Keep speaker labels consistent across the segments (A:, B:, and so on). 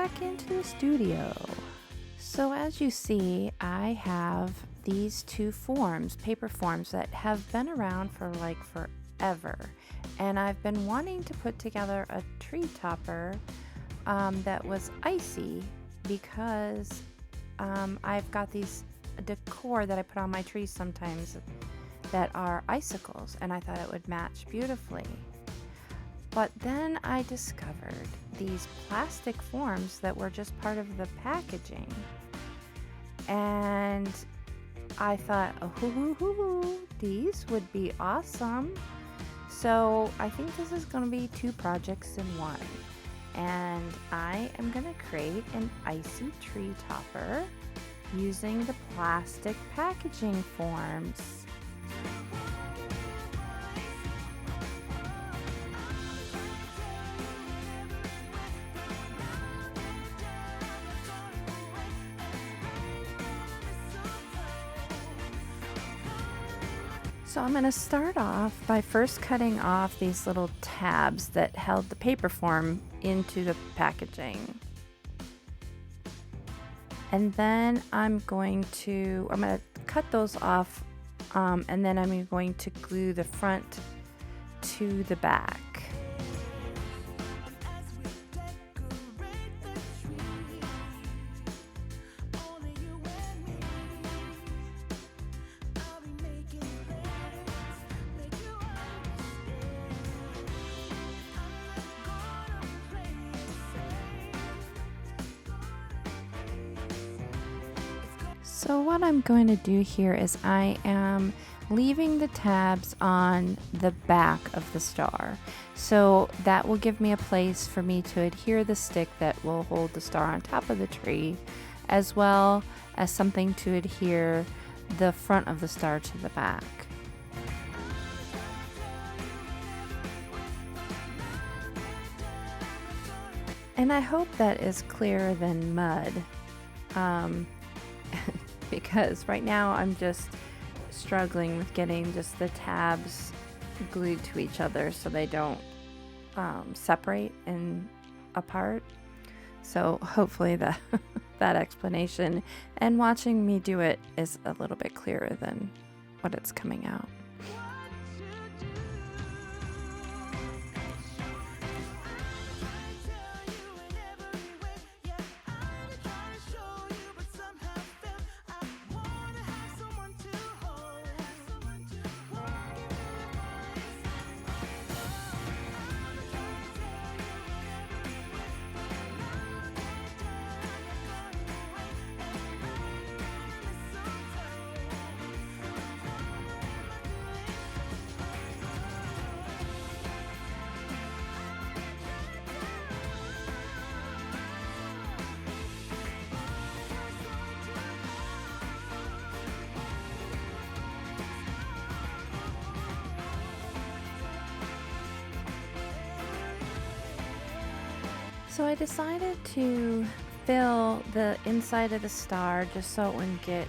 A: back into the studio. So as you see, I have these two forms, paper forms that have been around for like forever. And I've been wanting to put together a tree topper that was icy because I've got these decor that I put on my trees sometimes that are icicles, and I thought it would match beautifully. But then I discovered these plastic forms that were just part of the packaging. And I thought, oh, these would be awesome. So I think this is going to be two projects in one. And I am going to create an icy tree topper using the plastic packaging forms. So I'm going to start off by first cutting off these little tabs that held the paper form into the packaging. And then I'm going to cut those off, and then I'm going to glue the front to the back. So what I'm going to do here is I am leaving the tabs on the back of the star. So that will give me a place for me to adhere the stick that will hold the star on top of the tree, as well as something to adhere the front of the star to the back. And I hope that is clearer than mud. Because right now I'm just struggling with getting just the tabs glued to each other so they don't separate and apart. So hopefully that explanation and watching me do it is a little bit clearer than what it's coming out. So I decided to fill the inside of the star just so it wouldn't get,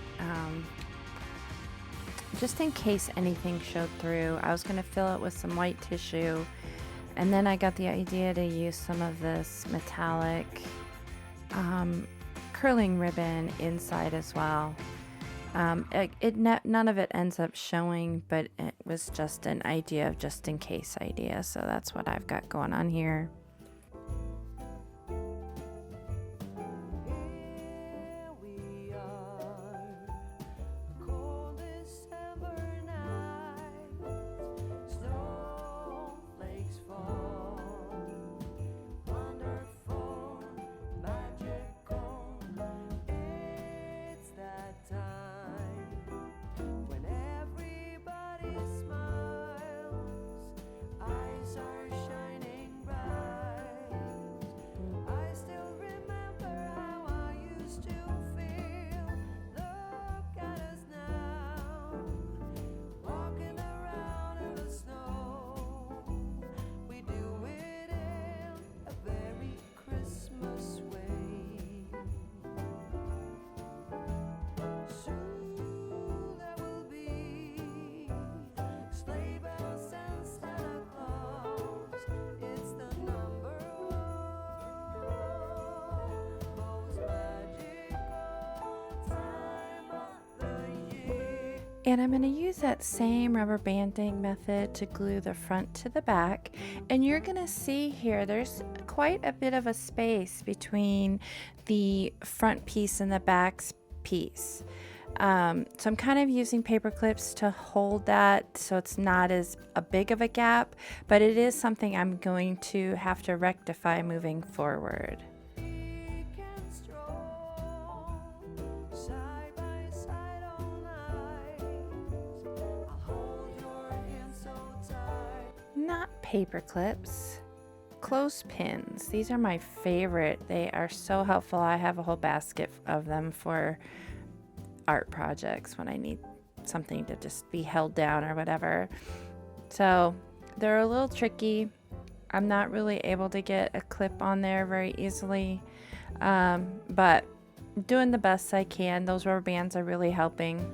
A: just in case anything showed through. I was going to fill it with some white tissue, and then I got the idea to use some of this metallic curling ribbon inside as well. None of it ends up showing, but it was just an idea, just in case idea. So that's what I've got going on here. And I'm going to use that same rubber banding method to glue the front to the back. And you're going to see here, there's quite a bit of a space between the front piece and the back piece. So I'm kind of using paper clips to hold that so it's not as big of a gap, but it is something I'm going to have to rectify moving forward. Not paper clips, clothespins. These are my favorite. They are so helpful. I have a whole basket of them for art projects when I need something to just be held down or whatever. So they're a little tricky. I'm not really able to get a clip on there very easily, but doing the best I can. Those rubber bands are really helping.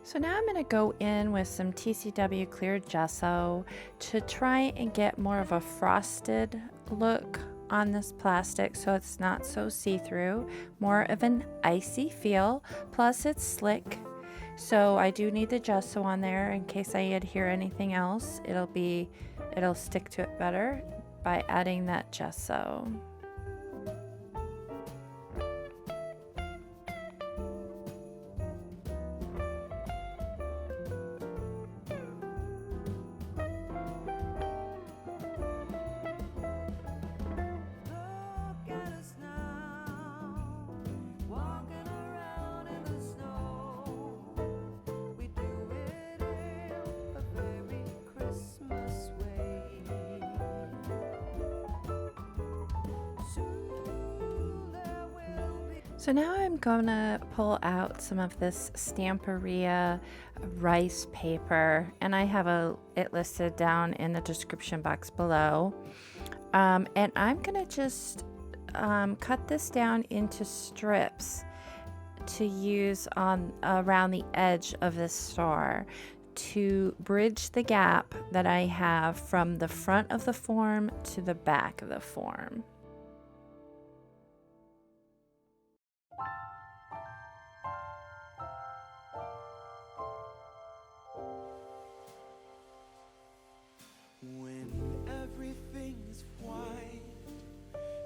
A: So now I'm going to go in with some TCW clear gesso to try and get more of a frosted look on this plastic so it's not so see-through, more of an icy feel, plus it's slick. So I do need the gesso on there in case I adhere anything else. It'll stick to it better by adding that gesso. So now I'm gonna pull out some of this Stamperia rice paper, and I have it listed down in the description box below. And I'm gonna just cut this down into strips to use around the edge of this star to bridge the gap that I have from the front of the form to the back of the form.
B: When everything's white,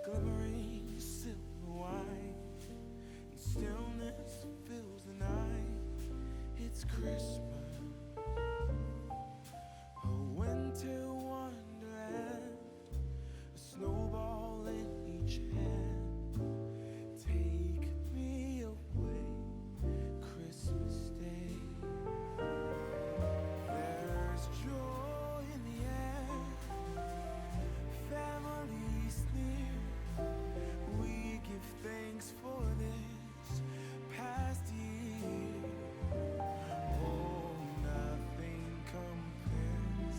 B: glimmering silver white, and stillness fills the night, it's Christmas, a winter wonderland, a snowball in each hand. Take me away, Christmas Day. There's joy in the air, family's near. We give thanks for this past year. Oh, nothing compares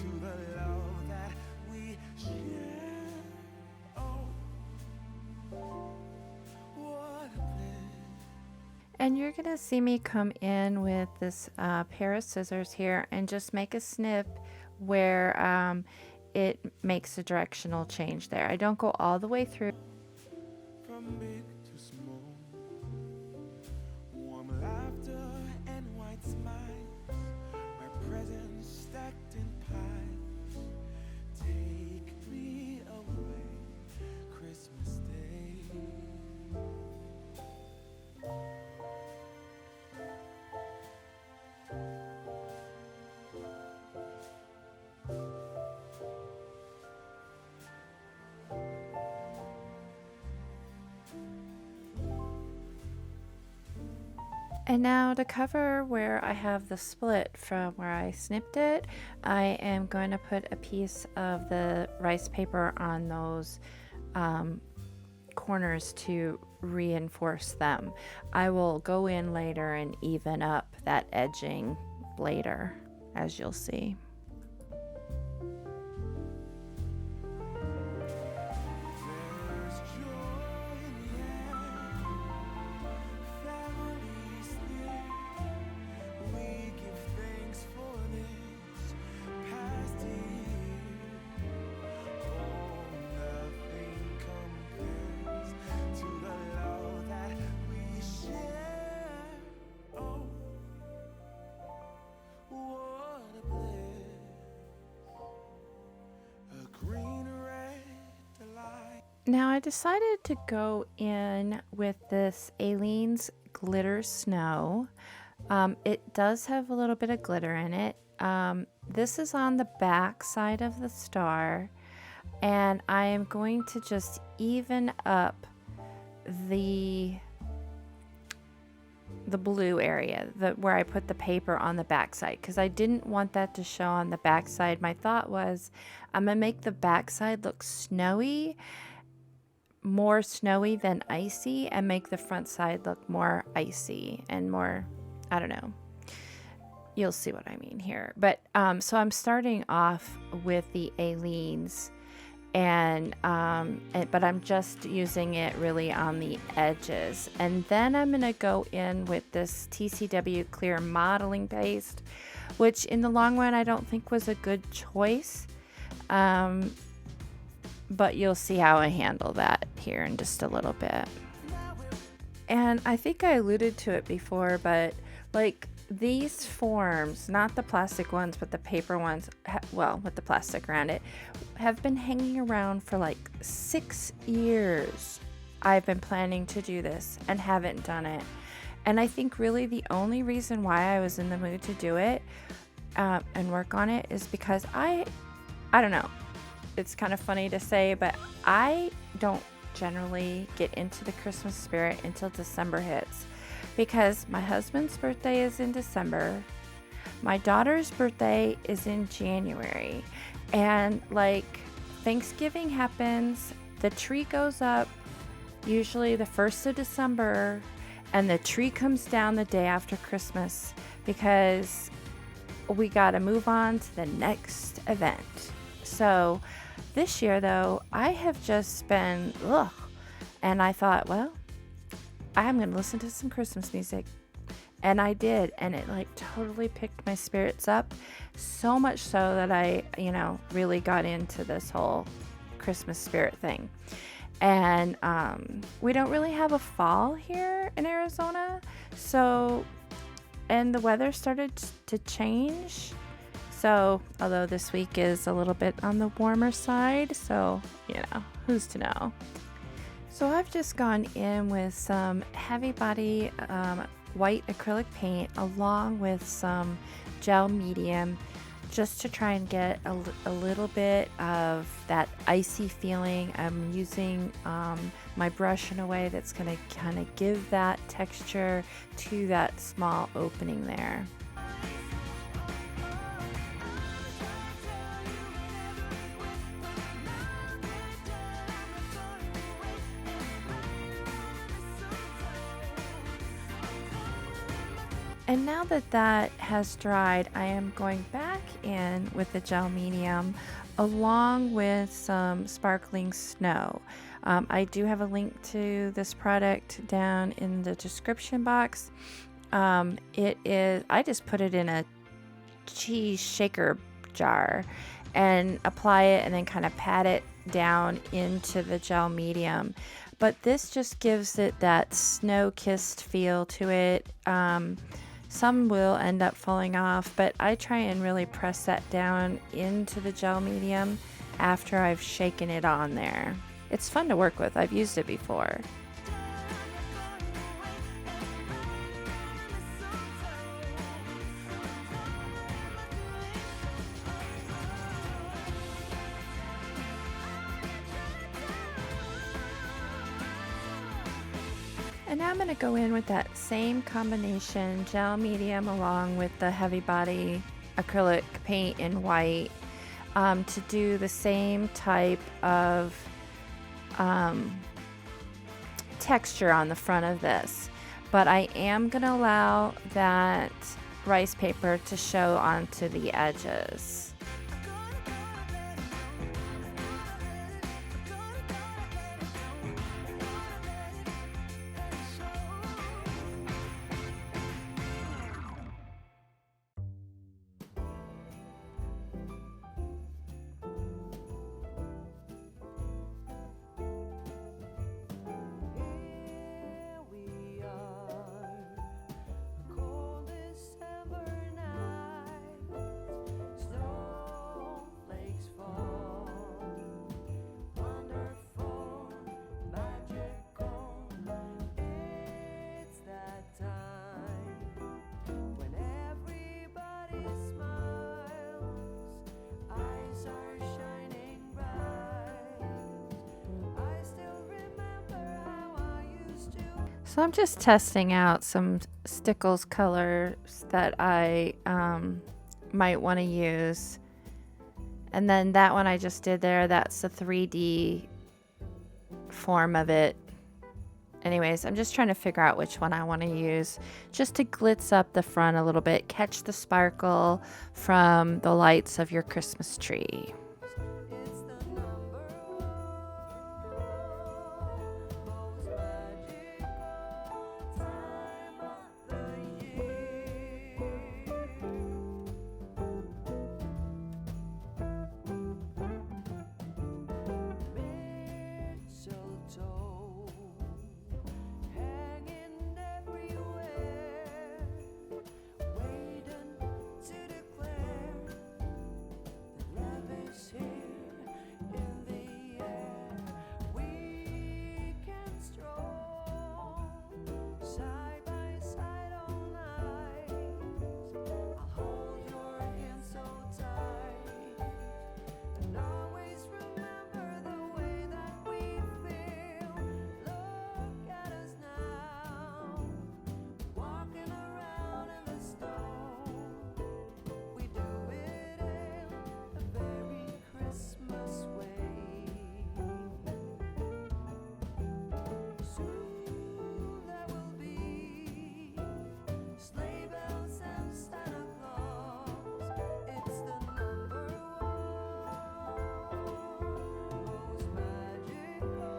B: to the love that we share. Oh, what a bliss.
A: And you're gonna see me come in with this pair of scissors here and just make a snip where it makes a directional change there. I don't go all the way through.
B: From big to small, warm laughter and white smiles, my presents stacked in piles. Take me away, Christmas Day.
A: And now to cover where I have the split from where I snipped it, I am going to put a piece of the rice paper on those corners to reinforce them. I will go in later and even up that edging later, as you'll see.
B: There's joy in the air, family's near. We give thanks for this past year. Oh, nothing compares
A: Now I decided to go in with this Aleene's Glitter Snow. It does have a little bit of glitter in it. This is on the back side of the star, and I am going to just even up the blue area, where I put the paper on the back side, because I didn't want that to show on the back side. My thought was I'm gonna make the back side look snowy, more snowy than icy, and make the front side look more icy and more, I don't know. You'll see what I mean here. But so I'm starting off with the Aleene's, but I'm just using it really on the edges. And then I'm going to go in with this TCW clear modeling paste, which in the long run I don't think was a good choice. But you'll see how I handle that here in just a little bit. And I think I alluded to it before, but like these forms, not the plastic ones, but the paper ones, with the plastic around it, have been hanging around for like 6 years. I've been planning to do this and haven't done it. And I think really the only reason why I was in the mood to do it and work on it is because I don't know. It's kind of funny to say, but I don't generally get into the Christmas spirit until December hits, because my husband's birthday is in December, my daughter's birthday is in January, and like Thanksgiving happens, the tree goes up usually the 1st of December, and the tree comes down the day after Christmas, because we got to move on to the next event. So this year, though, I have just been, and I thought, well, I'm going to listen to some Christmas music. And I did, and it like totally picked my spirits up, so much so that I, really got into this whole Christmas spirit thing. And we don't really have a fall here in Arizona, and the weather started to change. So, although this week is a little bit on the warmer side, so, who's to know? So I've just gone in with some heavy body white acrylic paint along with some gel medium, just to try and get a little bit of that icy feeling. I'm using my brush in a way that's going to kind of give that texture to that small opening there. And now that has dried, I am going back in with the gel medium along with some sparkling snow. I do have a link to this product down in the description box. I just put it in a cheese shaker jar and apply it and then kind of pat it down into the gel medium. But this just gives it that snow-kissed feel to it. Some will end up falling off, but I try and really press that down into the gel medium after I've shaken it on there. It's fun to work with. I've used it before. And now I'm going to go in with that same combination, gel medium along with the heavy body acrylic paint in white, to do the same type of texture on the front of this. But I am going to allow that rice paper to show onto the edges.
B: Cold December night, snow
A: So I'm just testing out some Stickles colors that I might want to use. And then that one I just did there, that's the 3D form of it. Anyways, I'm just trying to figure out which one I want to use just to glitz up the front a little bit, catch the sparkle from the lights of your Christmas tree.
B: It's the number one most magical time of the year. Mistletoe hanging everywhere, waiting to declare that love is here in the air. We can stroll side by side all night. I'll hold your hand so tight and always remember the way that we feel. Look at us now, walking around in the snow. We do it in a very Christmas way. Soon there will be sleigh bells and Santa Claus. It's the number one most magical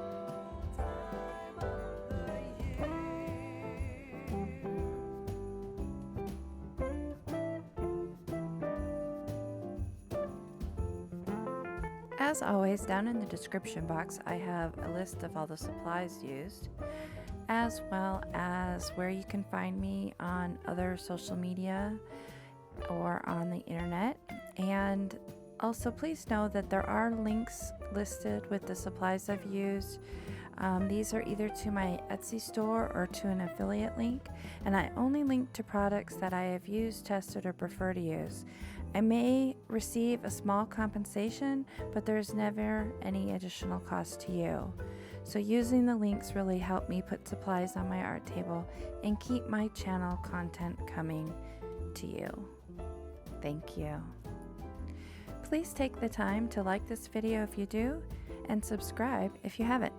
B: time of the year.
A: As always, down in the description box, I have a list of all the supplies used, as well as where you can find me on other social media or on the internet. And also, please know that there are links listed with the supplies I've used. These are either to my Etsy store or to an affiliate link, and I only link to products that I have used, tested, or prefer to use. I may receive a small compensation, but there's never any additional cost to you. So using the links really helped me put supplies on my art table and keep my channel content coming to you. Thank you. Please take the time to like this video if you do, and subscribe if you haven't.